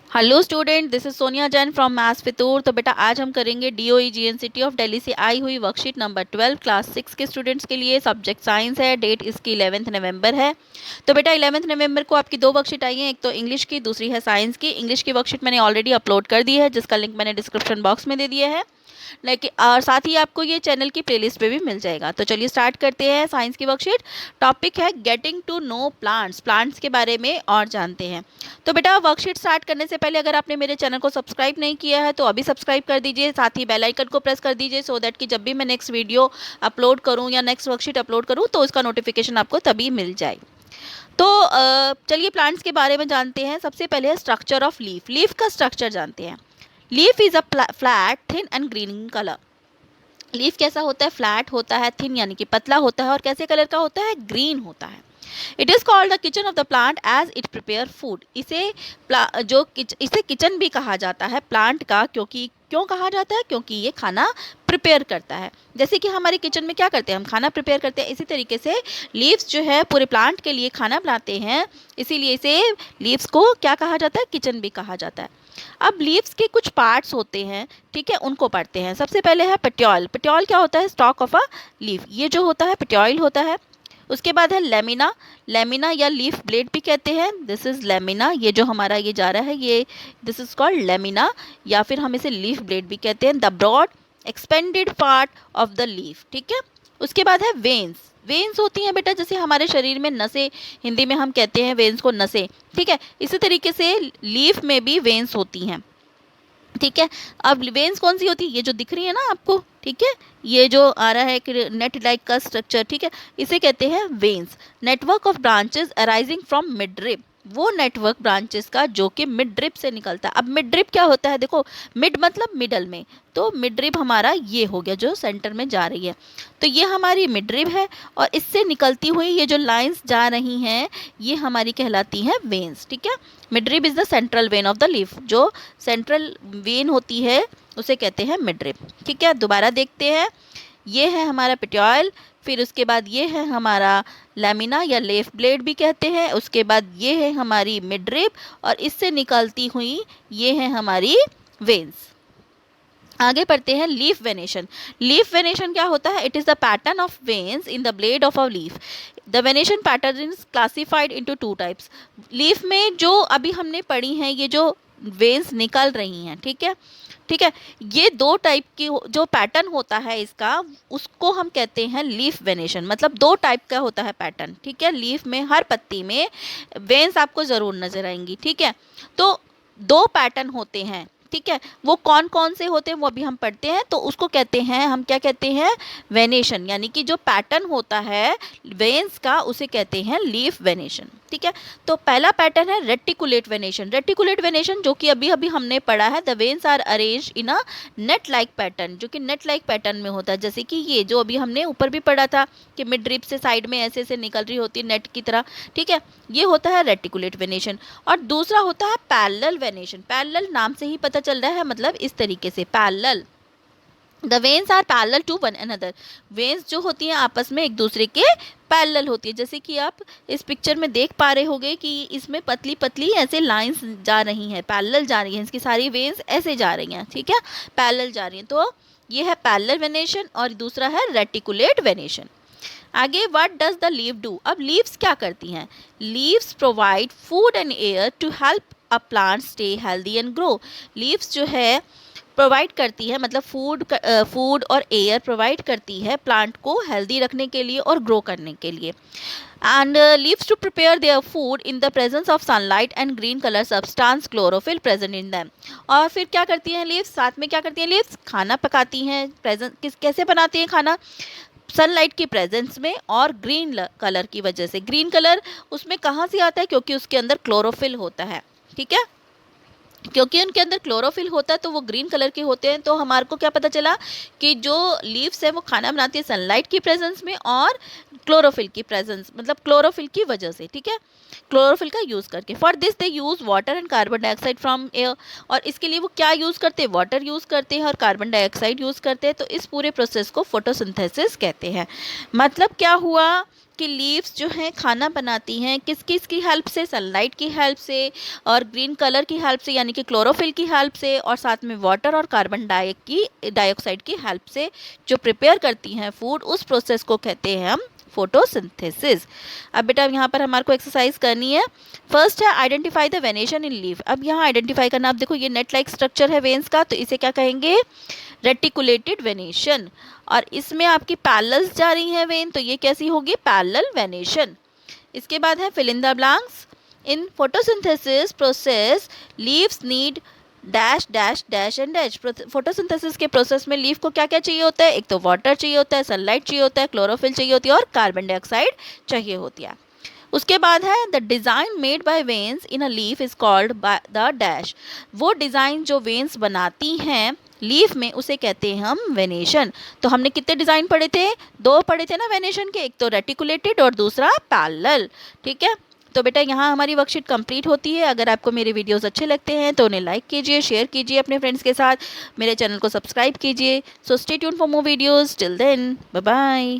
Hello student, this is Sonia Jain from maths Fitoor. तो बेटा आज हम करेंगे डीओई जीएनसीटी ऑफ दिल्ली से आई हुई वर्कशीट नंबर 12 क्लास 6 के स्टूडेंट्स के लिए। सब्जेक्ट साइंस है, डेट इसकी 11 नवंबर है। तो बेटा 11 नवंबर को आपकी दो वर्कशीट आई हैं, एक तो इंग्लिश की, दूसरी है साइंस की। इंग्लिश की वर्कशीट मैंने ऑलरेडी अपलोड कर दी है, जिसका लिंक मैंने डिस्क्रिप्शन बॉक्स में दे दिया है। लेकिन और साथ ही आपको ये चैनल की प्लेलिस्ट पे भी मिल जाएगा। तो चलिए स्टार्ट करते हैं साइंस की वर्कशीट। टॉपिक है getting to know plants, plants के बारे में और जानते हैं। तो बेटा वर्कशीट स्टार्ट करने से पहले अगर आपने मेरे चैनल को सब्सक्राइब नहीं किया है तो अभी सब्सक्राइब कर दीजिए, साथ ही बेल आइकन को प्रेस कर दीजिए, सो दैट कि जब भी मैं नेक्स्ट वीडियो अपलोड करूँ या नेक्स्ट वर्कशीट अपलोड करूँ तो उसका नोटिफिकेशन आपको तभी मिल जाए। तो चलिए प्लांट्स के बारे में जानते हैं। सबसे पहले है स्ट्रक्चर ऑफ लीफ। लीफ का स्ट्रक्चर जानते हैं। Leaf is a flat thin and green colour. Leaf कैसा होता है? फ्लैट होता है, थिन यानी कि पतला होता है, और कैसे कलर का होता है? ग्रीन होता है। It is called the kitchen of the plant as it prepare food. इसे किचन भी कहा जाता है प्लांट का। क्यों कहा जाता है? क्योंकि ये खाना प्रिपेयर करता है। जैसे कि हमारे किचन में क्या करते हैं, हम खाना प्रिपेयर करते हैं, इसी तरीके से लीव्स जो है पूरे प्लांट के लिए खाना बनाते हैं। इसीलिए इसे लीव्स को क्या कहा जाता है? किचन भी कहा जाता है। अब लीव्स के कुछ पार्ट्स होते हैं, ठीक है, उनको पढ़ते हैं। सबसे पहले है पेट्योल। पेट्योल क्या होता है? Stock of a leaf. ये जो होता है पेट्योल होता है। उसके बाद है लेमिना। लेमिना या लीफ ब्लेड भी कहते हैं। This is lamina. ये जो हमारा ये जा रहा है, ये दिस इज कॉल्ड लेमिना, या फिर हम इसे लीफ ब्लेड भी कहते हैं। The broad expanded part of the leaf, ठीक है। उसके बाद है वेन्स। वेन्स होती हैं बेटा, जैसे हमारे शरीर में नसें, हिंदी में हम कहते हैं वेन्स को नसें, ठीक है। इसी तरीके से लीफ में भी वेन्स होती हैं, ठीक है। अब वेन्स कौन सी होती है? ये जो दिख रही है ना आपको, ठीक है, ये जो आ रहा है कि नेट लाइक का स्ट्रक्चर, ठीक है, इसे कहते हैं veins. Network of branches arising from mid rib. वो नेटवर्क ब्रांचेस का जो कि मिड रिब से निकलता है। अब मिड रिब क्या होता है? देखो, मिड मतलब मिडल में, तो मिड रिब हमारा ये हो गया जो सेंटर में जा रही है। तो ये हमारी मिड रिब है, और इससे निकलती हुई ये जो लाइंस जा रही हैं ये हमारी कहलाती हैं वेन्स, ठीक है। Mid rib is the central vein of the leaf. जो सेंट्रल वेन होती है उसे कहते हैं मिड रिब, ठीक है। दोबारा देखते हैं। ये है हमारा पेट्योल, फिर उसके बाद ये है हमारा लैमिना या लीफ ब्लेड भी कहते हैं। उसके बाद ये है हमारी मिड रिब, और इससे निकलती हुई ये है हमारी वेन्स। आगे पढ़ते हैं लीफ वेनेशन। लीफ वेनेशन क्या होता है? It is the pattern of veins in the blade of a leaf. The venation pattern is classified into two types. Leaf में जो अभी हमने पढ़ी हैं, ये जो वेन्स निकल रही हैं, ठीक है, ठीक है, ये दो टाइप की जो पैटर्न होता है इसका, उसको हम कहते हैं लीफ वेनेशन। मतलब दो टाइप का होता है पैटर्न, ठीक है। लीफ में हर पत्ती में वेन्स आपको ज़रूर नजर आएंगी, ठीक है। तो दो पैटर्न होते हैं, ठीक है। वो कौन कौन से होते हैं वो अभी हम पढ़ते हैं। तो उसको कहते हैं, हम क्या कहते हैं? वेनेशन, यानी कि जो पैटर्न होता है वेन्स का उसे कहते हैं लीफ वेनेशन, ठीक है। तो पहला पैटर्न है रेटिकुलेट वेनेशन। रेटिकुलेट वेनेशन जो कि अभी अभी हमने पढ़ा है, the veins are arranged in a net like pattern, जो कि नेट लाइक पैटर्न में होता है। जैसे कि ये जो अभी हमने ऊपर भी पढ़ा था कि मिड रिब से साइड में ऐसे ऐसे निकल रही होती है नेट की तरह, ठीक है। ये होता है रेटिकुलेट वेनेशन। और दूसरा होता है पैरेलल वेनेशन। पैरेलल नाम से ही पता चल रहा है, मतलब इस तरीके से parallel. The veins are parallel to one another. Veins जो होती हैं आपस में एक दूसरे के पैरेलल होती है। जैसे कि आप इस पिक्चर में देख पा रहे होंगे कि इसमें पतली पतली ऐसे लाइंस जा रही हैं, पैरेलल जा रही हैं, इसकी सारी वेन्स ऐसे जा रही हैं, ठीक है, पैरेलल जा रही हैं। तो ये है पैरेलल वेनेशन, और दूसरा है रेटिकुलेट वेनेशन। आगे what does the leaf do? अब लीव्स क्या करती हैं? Leaves provide food and air to help a plant stay healthy and grow. Leaves जो है प्रोवाइड करती है, मतलब फूड और एयर प्रोवाइड करती है प्लांट को हेल्दी रखने के लिए और ग्रो करने के लिए। And leaves to prepare their food in the presence of sunlight and green colour substance chlorophyll present in them. और फिर क्या करती हैं लीव्स? साथ में क्या करती हैं लीव्स? खाना पकाती हैं। कैसे बनाती हैं खाना? सनलाइट की प्रेजेंस में और ग्रीन कलर की वजह से। ग्रीन कलर उसमें कहाँ से आता है? क्योंकि उसके अंदर क्लोरोफिल होता है, ठीक है। क्योंकि उनके अंदर क्लोरोफिल होता है तो वो ग्रीन कलर के होते हैं। तो हमारे को क्या पता चला कि जो लीव्स है वो खाना बनाती है सनलाइट की प्रेजेंस में और क्लोरोफिल की प्रेजेंस, मतलब क्लोरोफिल की वजह से, ठीक है, क्लोरोफिल का यूज़ करके। For this they use water and carbon dioxide from air. और इसके लिए वो क्या यूज़ करते हैं? वाटर यूज़ करते हैं और कार्बन डाइऑक्साइड यूज़ करते हैं। तो इस पूरे प्रोसेस को फोटोसिंथेसिस कहते हैं। मतलब क्या हुआ कि लीव्स जो हैं खाना बनाती हैं किस किस की हेल्प से, सनलाइट की हेल्प से और ग्रीन कलर की हेल्प से यानी कि क्लोरोफिल की हेल्प से, और साथ में वाटर और कार्बन डाइऑक्साइड की हेल्प से जो प्रिपेयर करती हैं फूड, उस प्रोसेस को कहते हैं हम फोटोसिंथेसिस। अब बेटा यहाँ पर हमारे को एक्सरसाइज करनी है। फर्स्ट है identify the venation in leaf. अब यहाँ आइडेंटिफाई करना, आप देखो ये नेट लाइक स्ट्रक्चर है वेन्स का, तो इसे क्या कहेंगे, रेटिकुलेटेड वेनेशन। और इसमें आपकी पैरेलल्स जा रही हैं वेन, तो ये कैसी होगी, पैरेलल वेनेशन। इसके बाद है fill in the blanks. In photosynthesis process leaves need dash dash dash and dash. Photosynthesis के प्रोसेस में लीफ को क्या क्या चाहिए होता है, एक तो वाटर चाहिए होता है, सनलाइट चाहिए होता है, क्लोरोफिल चाहिए होती है और कार्बन डाइऑक्साइड चाहिए होती है। उसके बाद है the design made by veins in a leaf is called by the dash. वो डिज़ाइन जो वेन्स बनाती हैं लीफ में उसे कहते हैं हम वेनेशन। तो हमने कितने डिज़ाइन पढ़े थे, 2 पढ़े थे ना वेनेशन के, एक तो रेटिकुलेटेड और दूसरा पैरेलल। ठीक है, तो बेटा यहाँ हमारी वर्कशीट कंप्लीट होती है। अगर आपको मेरे वीडियोस अच्छे लगते हैं तो उन्हें लाइक कीजिए, शेयर कीजिए अपने फ्रेंड्स के साथ, मेरे चैनल को सब्सक्राइब कीजिए। So stay tuned for more videos, till then bye bye.